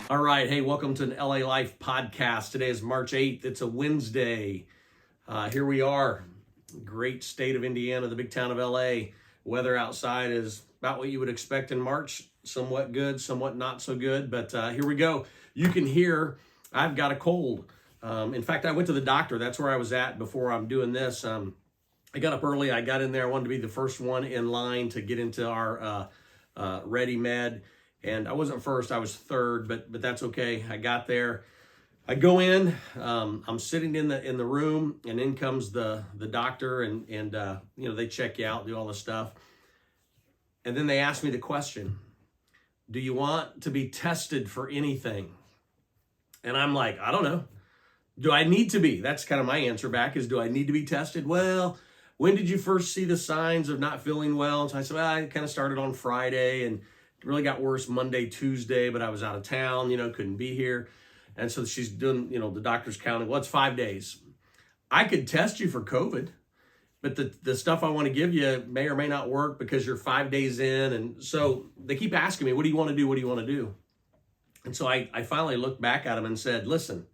All right. Hey, welcome to an LA Life podcast. Today is March 8th. It's a Wednesday. Here we are. Great state of Indiana, the big town of LA. Weather outside is about what you would expect in March. Somewhat good, somewhat not so good. But here we go. You can hear I've got a cold. In fact, I went to the doctor. That's where I was at before I'm doing this. I got up early. I got in there. I wanted to be the first one in line to get into our Ready Med. And I wasn't first, I was third, but that's okay. I got there. I go in, I'm sitting in the room, and in comes the doctor, and they check you out, do all this stuff. And then they ask me the question, do you want to be tested for anything? And I'm like, I don't know. Do I need to be? That's kind of my answer back is, do I need to be tested? Well, when did you first see the signs of not feeling well? And so I said, well, I kind of started on Friday, and it really got worse Monday, Tuesday, but I was out of town, couldn't be here. And so she's doing, the doctor's counting, well, it's 5 days. I could test you for COVID, but the stuff I want to give you may or may not work because you're 5 days in. And so they keep asking me, what do you want to do? What do you want to do? And so I finally looked back at them and said, listen,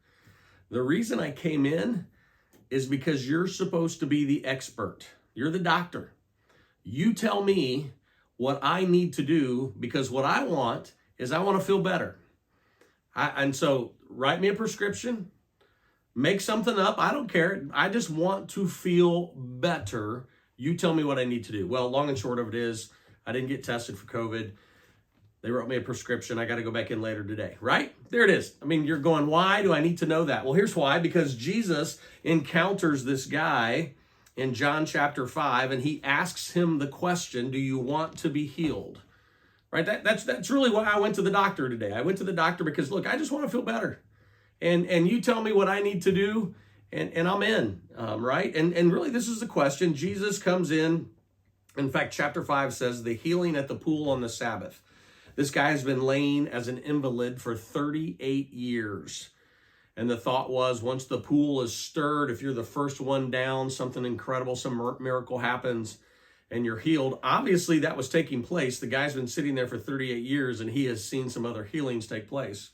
the reason I came in is because you're supposed to be the expert. You're the doctor. You tell me what I need to do, because what I want is I want to feel better. And so write me a prescription, make something up. I don't care. I just want to feel better. You tell me what I need to do. Well, long and short of it is I didn't get tested for COVID. They wrote me a prescription. I got to go back in later today, right? There it is. I mean, you're going, why do I need to know that? Well, here's why. Because Jesus encounters this guy in John chapter 5, and he asks him the question, do you want to be healed? Right? That's really why I went to the doctor today. I went to the doctor because, look, I just want to feel better. And you tell me what I need to do, and I'm in, right? And really, this is the question. Jesus comes in. In fact, chapter 5 says the healing at the pool on the Sabbath. This guy has been laying as an invalid for 38 years. And the thought was, once the pool is stirred, if you're the first one down, something incredible, some miracle happens, and you're healed. Obviously, that was taking place. The guy's been sitting there for 38 years, and he has seen some other healings take place.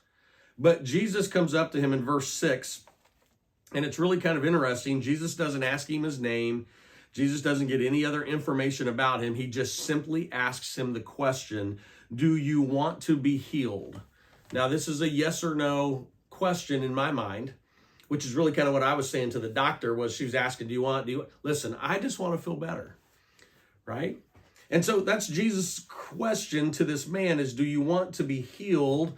But Jesus comes up to him in verse 6, and it's really kind of interesting. Jesus doesn't ask him his name. Jesus doesn't get any other information about him. He just simply asks him the question, do you want to be healed? Now, this is a yes or no question in my mind, which is really kind of what I was saying to the doctor. Was she was asking, do you listen, I just want to feel better, right? And so that's Jesus' question to this man is, do you want to be healed?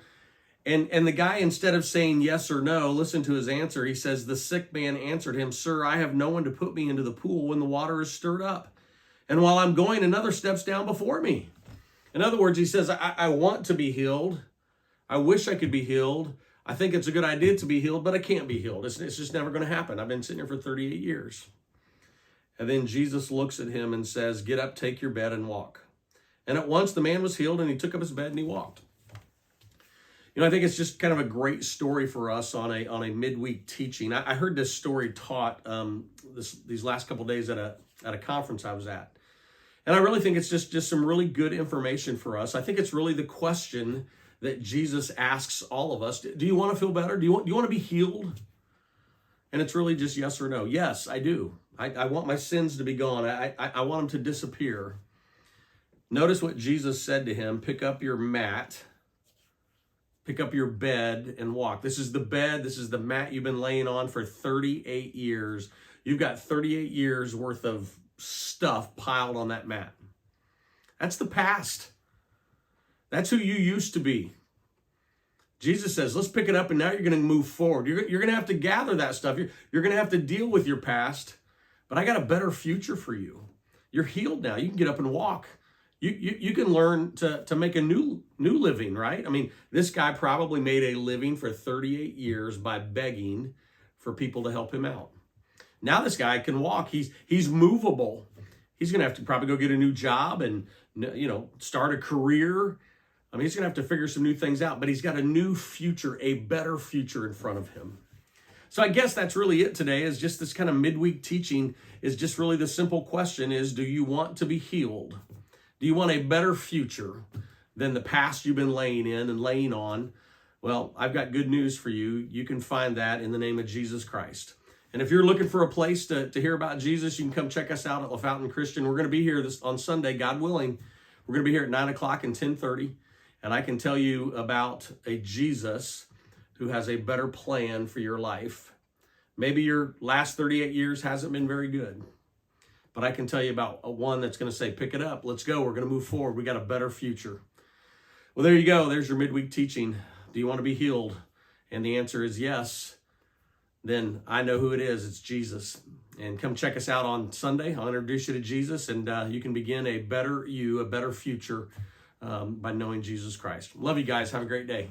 And the guy, instead of saying yes or no, listen to his answer. He says, the sick man answered him, sir, I have no one to put me into the pool when the water is stirred up. And while I'm going, another steps down before me. In other words, he says, I want to be healed. I wish I could be healed. I think it's a good idea to be healed, but I can't be healed. It's just never going to happen. I've been sitting here for 38 years. And then Jesus looks at him and says, get up, take your bed, and walk. And at once the man was healed, and he took up his bed and he walked. I think it's just kind of a great story for us on a midweek teaching. I heard this story taught these last couple of days at a conference I was at. And I really think it's just some really good information for us. I think it's really the question that Jesus asks all of us. Do you want to feel better? Do you want to be healed? And it's really just yes or no. Yes, I do. I want my sins to be gone. I want them to disappear. Notice what Jesus said to him. Pick up your mat, pick up your bed, and walk. This is the bed. This is the mat you've been laying on for 38 years. You've got 38 years worth of stuff piled on that mat. That's the past. That's who you used to be. Jesus says, let's pick it up, and now you're going to move forward. You're going to have to gather that stuff. You're going to have to deal with your past, but I got a better future for you. You're healed now. You can get up and walk. You can learn to make a new living, right? I mean, this guy probably made a living for 38 years by begging for people to help him out. Now this guy can walk. He's movable. He's going to have to probably go get a new job and start a career. I mean, he's going to have to figure some new things out, but he's got a new future, a better future in front of him. So I guess that's really it today, is just this kind of midweek teaching is just really the simple question is, do you want to be healed? Do you want a better future than the past you've been laying in and laying on? Well, I've got good news for you. You can find that in the name of Jesus Christ. And if you're looking for a place to hear about Jesus, you can come check us out at La Fountain Christian. We're going to be here on Sunday, God willing. We're going to be here at 9 o'clock and 10:30. And I can tell you about a Jesus who has a better plan for your life. Maybe your last 38 years hasn't been very good, but I can tell you about one that's going to say, pick it up. Let's go. We're going to move forward. We got a better future. Well, there you go. There's your midweek teaching. Do you want to be healed? And the answer is yes. Then I know who it is. It's Jesus. And come check us out on Sunday. I'll introduce you to Jesus, and you can begin a better future by knowing Jesus Christ. Love you guys. Have a great day.